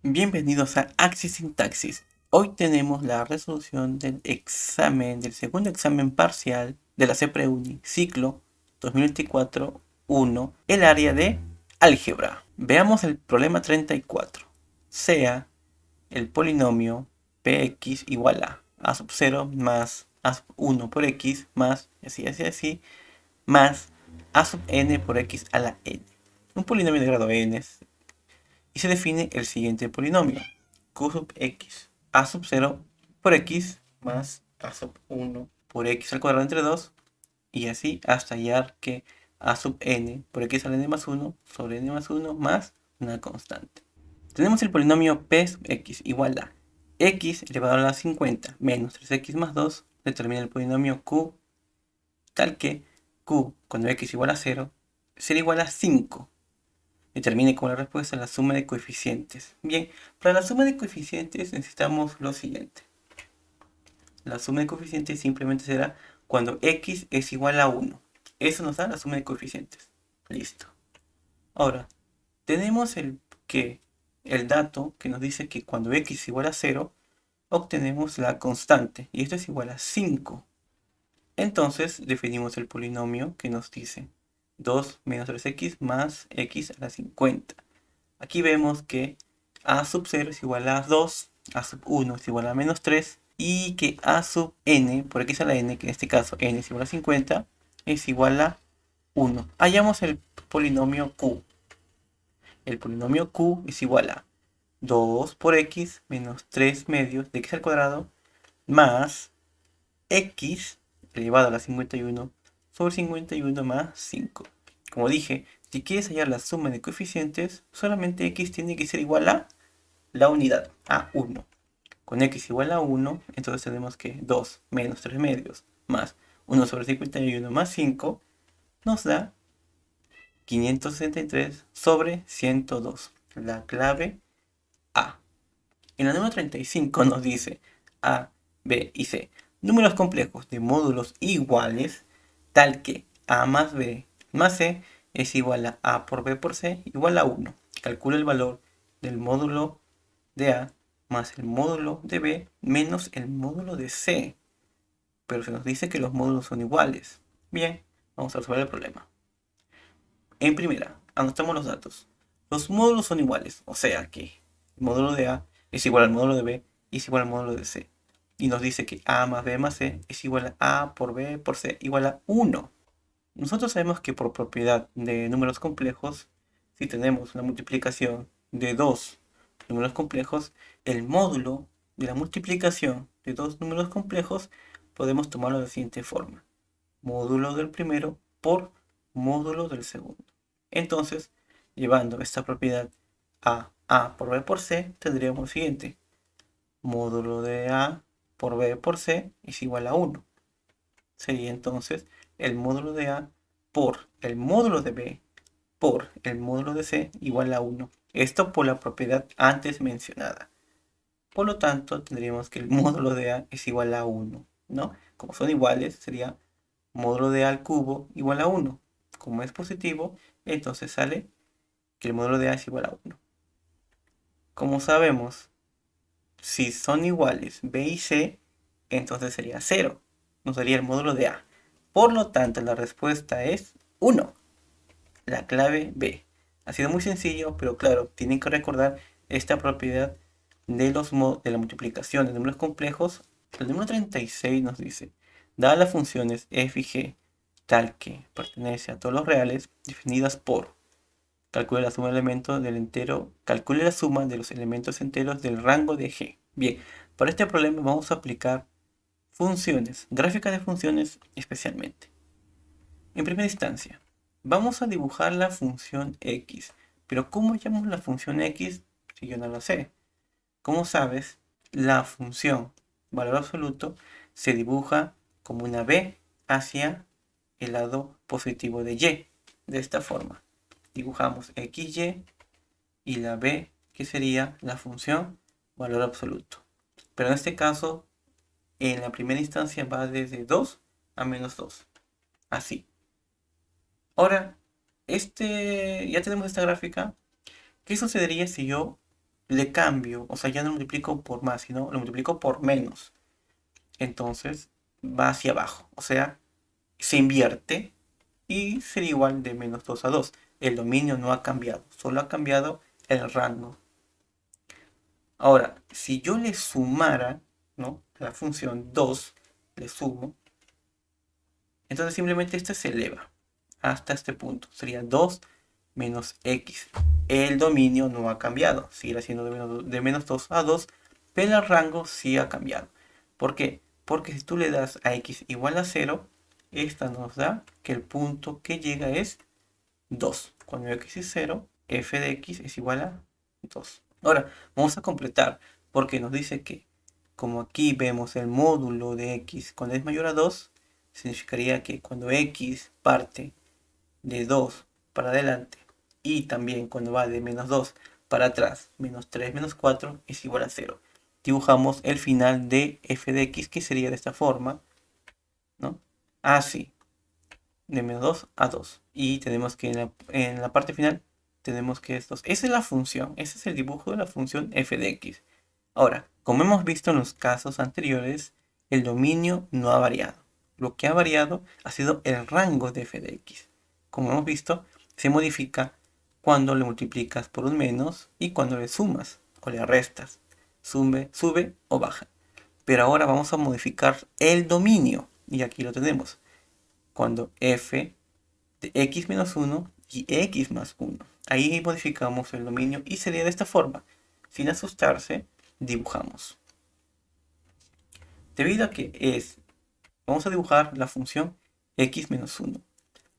Bienvenidos a Axis Sintaxis. Hoy tenemos la resolución del examen, del segundo examen parcial de la CEPREUNI, ciclo 2024-1, el área de álgebra. Veamos el problema 34. Sea el polinomio px igual a sub 0 más a sub 1 por x más, así, más a sub n por x a la n. Un polinomio de grado n y se define el siguiente polinomio: q sub x a sub 0 por x más a sub 1 por x al cuadrado entre 2, y así hasta hallar que a sub n por x a la n más 1 sobre n más 1 más una constante. Tenemos el polinomio p sub x igual a x elevado a la 50 menos 3x más 2, determina el polinomio q tal que q, cuando x igual a 0, será igual a 5. Determine como la respuesta la suma de coeficientes. Bien, para la suma de coeficientes necesitamos lo siguiente. La suma de coeficientes simplemente será cuando x es igual a 1. Eso nos da la suma de coeficientes. Listo. Ahora, tenemos el dato que nos dice que cuando x es igual a 0, obtenemos la constante, y esto es igual a 5. Entonces definimos el polinomio que nos dice 2 menos 3x más x a la 50. Aquí vemos que a sub 0 es igual a 2, a sub 1 es igual a menos 3, y que a sub n por x a la n, que en este caso n es igual a 50, es igual a 1. Hallamos el polinomio q. El polinomio q es igual a 2 por x menos 3 medios de x al cuadrado más x elevado a la 51 sobre 51 más 5. Como dije, si quieres hallar la suma de coeficientes, solamente x tiene que ser igual a la unidad, a 1. Con x igual a 1, entonces tenemos que 2 menos 3 medios más 1 sobre 51 más 5 nos da 563 sobre 102. La clave A. En la número 35 nos dice A, B y C: números complejos de módulos iguales, tal que A más B más C es igual a por B por C igual a 1. Calcula el valor del módulo de A más el módulo de B menos el módulo de C. Pero se nos dice que los módulos son iguales. Bien, vamos a resolver el problema. En primera, anotamos los datos. Los módulos son iguales, o sea que el módulo de A es igual al módulo de B y es igual al módulo de C. Y nos dice que A más B más C es igual a A por B por C igual a 1. Nosotros sabemos que por propiedad de números complejos, si tenemos una multiplicación de dos números complejos, el módulo de la multiplicación de dos números complejos podemos tomarlo de la siguiente forma: módulo del primero por módulo del segundo. Entonces, llevando esta propiedad a A por B por C, tendríamos lo siguiente: módulo de A por B por C es igual a 1. Sería entonces el módulo de A por el módulo de B por el módulo de C igual a 1. Esto por la propiedad antes mencionada. Por lo tanto, tendríamos que el módulo de A es igual a 1, ¿no? Como son iguales, sería módulo de A al cubo igual a 1. Como es positivo, entonces sale que el módulo de A es igual a 1. Como sabemos, si son iguales B y C, entonces sería 0. Nos daría el módulo de A. Por lo tanto, la respuesta es 1. La clave B. Ha sido muy sencillo, pero claro, tienen que recordar esta propiedad de la multiplicación de números complejos. El número 36 nos dice: dadas las funciones f y g, tal que pertenece a todos los reales, definidas por, calcule la suma del elemento del entero, calcule la suma de los elementos enteros del rango de g. Bien, para este problema vamos a aplicar funciones, gráficas de funciones especialmente. En primera instancia, vamos a dibujar la función x. Pero ¿cómo llamamos la función x si yo no lo sé? Como sabes, la función valor absoluto se dibuja como una b hacia el lado positivo de y. De esta forma, dibujamos xy y la b, que sería la función valor absoluto. Pero en este caso, en la primera instancia va desde 2 a menos 2. Así. Ahora, ya tenemos esta gráfica. ¿Qué sucedería si yo le cambio, o sea, ya no lo multiplico por más, sino lo multiplico por menos. Entonces va hacia abajo, o sea, se invierte y sería igual de menos 2 a 2. El dominio no ha cambiado, solo ha cambiado el rango. Ahora, si yo le sumara, ¿no? La función 2, le sumo, entonces simplemente este se eleva hasta este punto. Sería 2 menos x. El dominio no ha cambiado, sigue siendo de menos 2 a 2, pero el rango sí ha cambiado. ¿Por qué? Porque si tú le das a x igual a 0, esta nos da que el punto que llega es 2. Cuando x es 0, f de x es igual a 2. Ahora, vamos a completar, porque nos dice que, como aquí vemos el módulo de x cuando es mayor a 2, significaría que cuando x parte de 2 para adelante y también cuando va de menos 2 para atrás, menos 3 menos 4 es igual a 0. Dibujamos el final de f de x, que sería de esta forma, ¿no? Así, de menos 2 a 2. Y tenemos que en la parte final tenemos que estos. Esa es la función, ese es el dibujo de la función f de x. Ahora, como hemos visto en los casos anteriores, el dominio no ha variado. Lo que ha variado ha sido el rango de f de x. Como hemos visto, se modifica cuando le multiplicas por un menos y cuando le sumas o le restas. Sube o baja. Pero ahora vamos a modificar el dominio. Y aquí lo tenemos. Cuando f de x menos 1 y x más 1. Ahí modificamos el dominio y sería de esta forma. Sin asustarse, dibujamos. Debido a que vamos a dibujar la función x menos 1.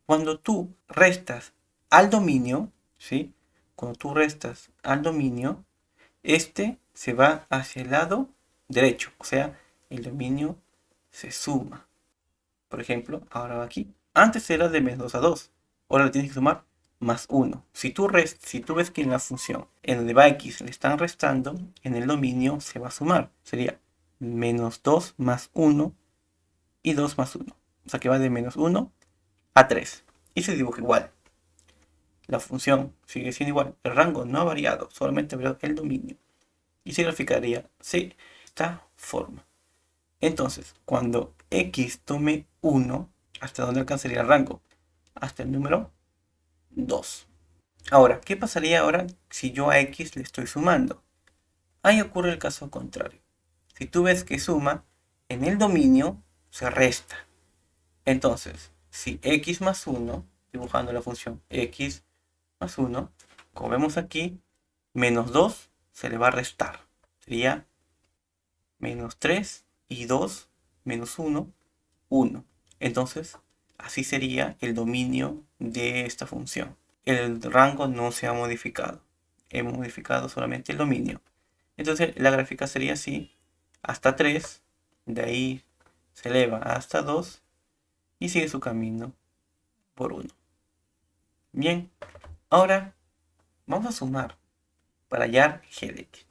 Cuando tú restas al dominio, ¿sí? Cuando tú restas al dominio, este se va hacia el lado derecho, o sea, el dominio se suma. Por ejemplo, ahora va aquí. Antes era de menos 2 a 2. Ahora le tienes que sumar más 1. Si tú ves que en la función en donde va x le están restando, en el dominio se va a sumar. Sería menos 2 más 1 y 2 más 1. O sea que va de menos 1 a 3. Y se dibuja igual. La función sigue siendo igual. El rango no ha variado, solamente ha variado el dominio. Y se graficaría de esta forma. Entonces, cuando x tome 1, ¿hasta dónde alcanzaría el rango? Hasta el número 2. Ahora, ¿qué pasaría ahora si yo a x le estoy sumando? Ahí ocurre el caso contrario. Si tú ves que suma, en el dominio se resta. Entonces, si x más 1, dibujando la función x más 1, como vemos aquí, menos 2 se le va a restar. Sería menos 3 y 2 menos 1, 1. Entonces, así sería el dominio de esta función. El rango no se ha modificado. Hemos modificado solamente el dominio. Entonces, la gráfica sería así, hasta 3, de ahí se eleva hasta 2 y sigue su camino por 1. Bien, ahora vamos a sumar para hallar g de x.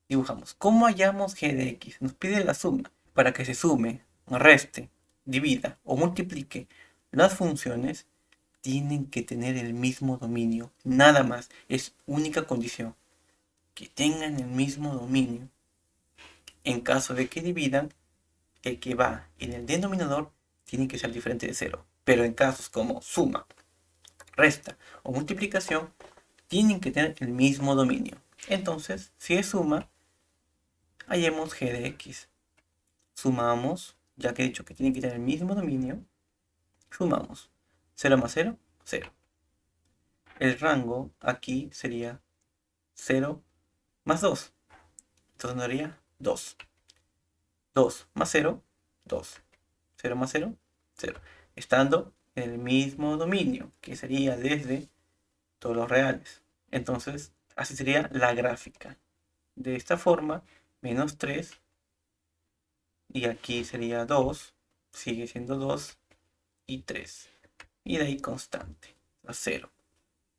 Dibujamos. ¿Cómo hallamos g de x? Nos pide la suma. Para que se sume, reste, divida o multiplique, las funciones tienen que tener el mismo dominio. Nada más. Es única condición. Que tengan el mismo dominio. En caso de que dividan, el que va en el denominador tiene que ser diferente de 0. Pero en casos como suma, resta o multiplicación, tienen que tener el mismo dominio. Entonces, si es suma, hallemos g de x. Sumamos, ya que he dicho que tiene que tener el mismo dominio, sumamos 0 más 0, 0. El rango aquí sería 0 más 2. Entonces nos daría 2. 2 más 0, 2. 0 más 0, 0. Estando en el mismo dominio, que sería desde todos los reales. Entonces, así sería la gráfica. De esta forma, menos 3. Y aquí sería 2. Sigue siendo 2 y 3. Y de ahí constante, a 0.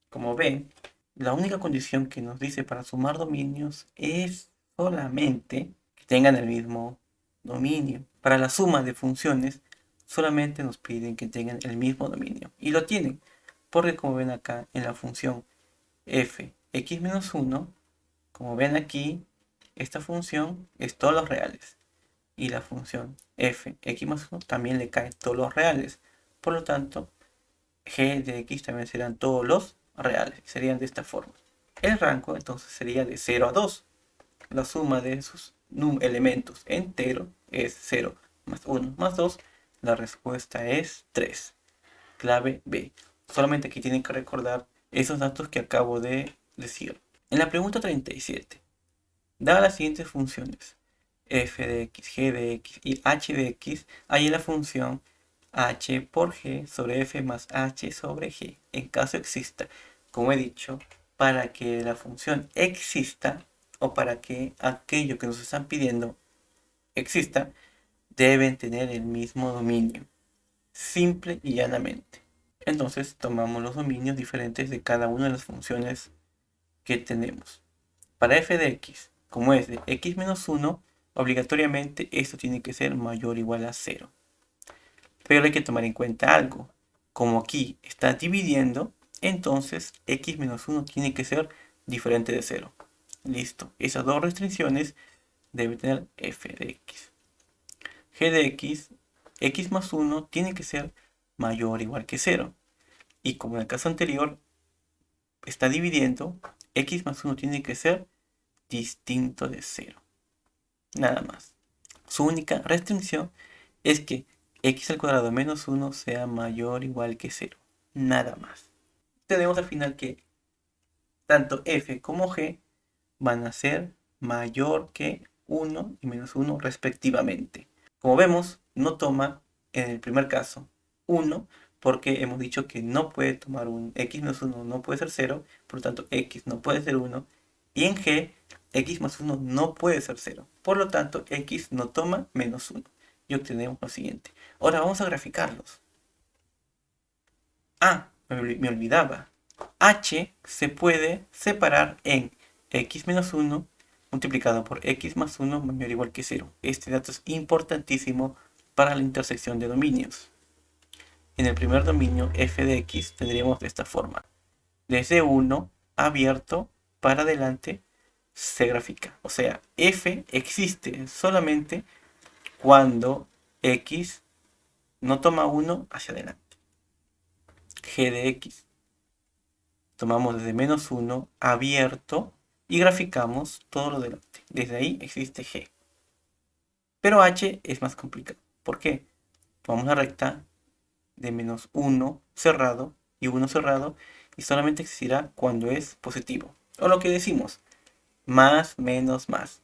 Como ven, la única condición que nos dice para sumar dominios es solamente que tengan el mismo dominio. Para la suma de funciones solamente nos piden que tengan el mismo dominio. Y lo tienen, porque como ven acá en la función f x menos 1, Como ven aquí, esta función es todos los reales. Y la función f x más 1 también le cae todos los reales. Por lo tanto, g de x también serán todos los reales. Serían de esta forma. El rango entonces sería de 0 a 2. La suma de esos elementos enteros es 0 más 1 más 2. La respuesta es 3. Clave B. Solamente aquí tienen que recordar esos datos que acabo de decir. En la pregunta 37, dadas las siguientes funciones, f de x, g de x y h de x, hay la función h por g sobre f más h sobre g, en caso exista. Como he dicho, para que la función exista o para que aquello que nos están pidiendo exista, deben tener el mismo dominio, simple y llanamente. Entonces tomamos los dominios diferentes de cada una de las funciones que tenemos. Para f de x, como es de x menos 1, obligatoriamente esto tiene que ser mayor o igual a 0. Pero hay que tomar en cuenta algo. Como aquí está dividiendo, entonces x menos 1 tiene que ser diferente de 0. Listo. Esas dos restricciones debe tener f de x. G de x, x más 1 tiene que ser mayor o igual que 0. Y como en el caso anterior está dividiendo, x más 1 tiene que ser distinto de 0. Nada más. Su única restricción es que x al cuadrado menos 1 sea mayor o igual que 0. Nada más. Tenemos al final que tanto f como g van a ser mayor que 1 y menos 1 respectivamente. Como vemos, no toma en el primer caso 1 porque hemos dicho que no puede tomar un x menos 1, no puede ser 0, por lo tanto x no puede ser 1. Y en g, x más 1 no puede ser 0, por lo tanto x no toma menos 1. Y obtenemos lo siguiente. Ahora vamos a graficarlos. Me olvidaba. H se puede separar en x menos 1 multiplicado por x más 1 mayor o igual que 0. Este dato es importantísimo para la intersección de dominios. En el primer dominio f de x tendríamos de esta forma. Desde 1 abierto para adelante se grafica. O sea, f existe solamente cuando x no toma 1 hacia adelante. G de x. Tomamos desde menos 1 abierto y graficamos todo lo delante. Desde ahí existe G. Pero H es más complicado. ¿Por qué? Tomamos la recta de menos 1 cerrado y 1 cerrado y solamente existirá cuando es positivo. O lo que decimos, más menos más.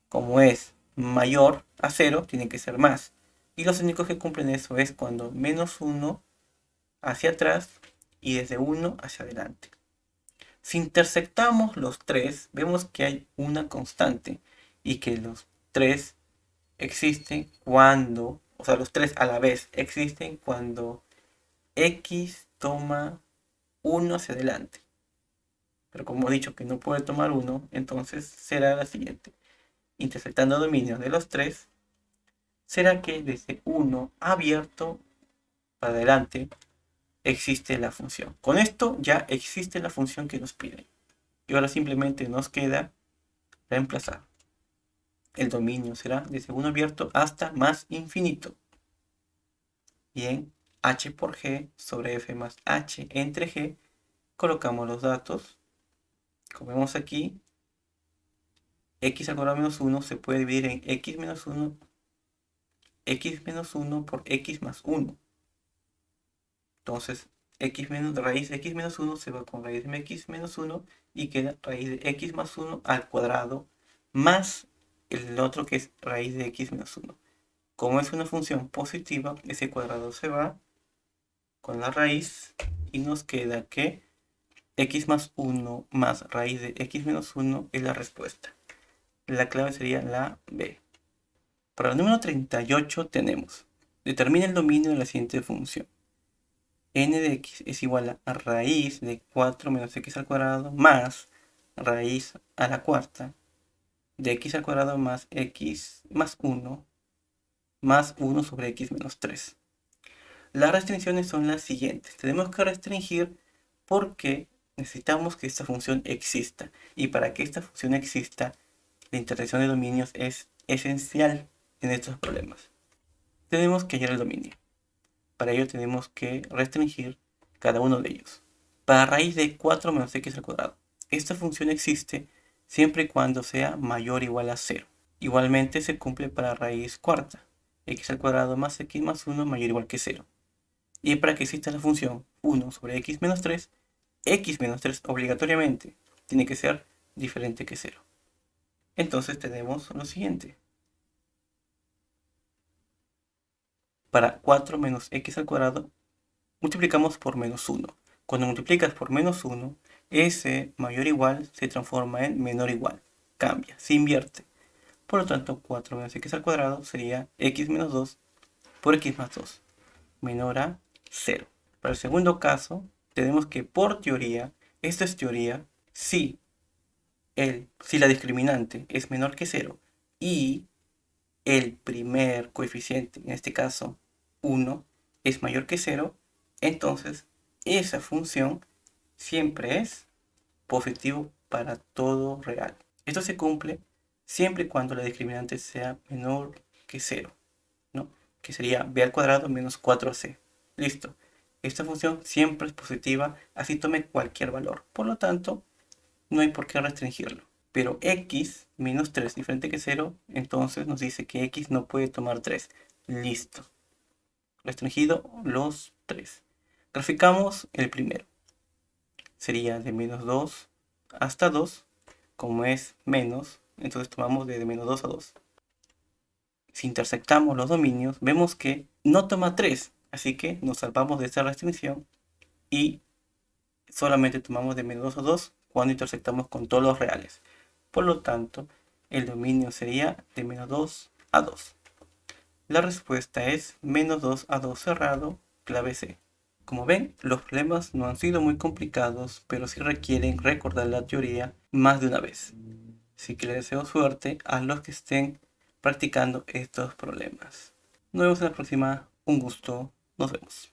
Como es mayor a 0, tiene que ser más. Y los únicos que cumplen eso es cuando menos 1 hacia atrás y desde 1 hacia adelante. Si intersectamos los tres, vemos que hay una constante y que los tres existen cuando, o sea, los tres a la vez existen cuando x toma 1 hacia adelante. Pero como he dicho que no puede tomar 1, entonces será la siguiente. Intersectando dominios de los tres, será que desde 1 abierto para adelante existe la función. Con esto ya existe la función que nos piden. Y ahora simplemente nos queda reemplazar. El dominio será desde 1 abierto hasta más infinito. Bien, h por g sobre f más h entre g. Colocamos los datos. Como vemos aquí, x al cuadrado menos 1 se puede dividir en x menos 1 por x más 1. Entonces, raíz de x menos 1 se va con raíz de x menos 1 y queda raíz de x más 1 al cuadrado más el otro que es raíz de x menos 1. Como es una función positiva, ese cuadrado se va con la raíz y nos queda que x más 1 más raíz de x menos 1 es la respuesta. La clave sería la B. Para el número 38 tenemos, determina el dominio de la siguiente función. N de x es igual a raíz de 4 menos x al cuadrado más raíz a la cuarta de x al cuadrado más x más 1 sobre x menos 3. Las restricciones son las siguientes. Tenemos que restringir porque necesitamos que esta función exista. Y para que esta función exista, la intersección de dominios es esencial en estos problemas. Tenemos que hallar el dominio. Para ello tenemos que restringir cada uno de ellos. Para raíz de 4 menos x al cuadrado. Esta función existe siempre y cuando sea mayor o igual a 0. Igualmente se cumple para raíz cuarta. X al cuadrado más x más 1 mayor o igual que 0. Y para que exista la función 1 sobre x menos 3, x menos 3 obligatoriamente tiene que ser diferente que 0. Entonces tenemos lo siguiente. Para 4 menos x al cuadrado, multiplicamos por menos 1. Cuando multiplicas por menos 1, ese mayor o igual se transforma en menor o igual. Cambia, se invierte. Por lo tanto, 4 menos x al cuadrado sería x menos 2 por x más 2, menor a 0. Para el segundo caso, tenemos que por teoría, esto es teoría, si la discriminante es menor que 0 y el primer coeficiente, en este caso 1, es mayor que 0, entonces esa función siempre es positivo para todo real. Esto se cumple siempre y cuando la discriminante sea menor que 0, ¿no? Que sería b al cuadrado menos 4c. Listo. Esta función siempre es positiva, así tome cualquier valor. Por lo tanto, no hay por qué restringirlo. Pero x menos 3 diferente que 0, entonces nos dice que x no puede tomar 3. Listo. Restringido los 3. Graficamos el primero. Sería de menos 2 hasta 2. Como es menos, entonces tomamos de menos 2 a 2. Si intersectamos los dominios, vemos que no toma 3. Así que nos salvamos de esta restricción y solamente tomamos de menos 2 a 2 cuando intersectamos con todos los reales. Por lo tanto, el dominio sería de menos 2 a 2. La respuesta es menos 2 a 2 cerrado, clave C. Como ven, los problemas no han sido muy complicados, pero sí requieren recordar la teoría más de una vez. Así que les deseo suerte a los que estén practicando estos problemas. Nos vemos en la próxima. Un gusto. Nos vemos.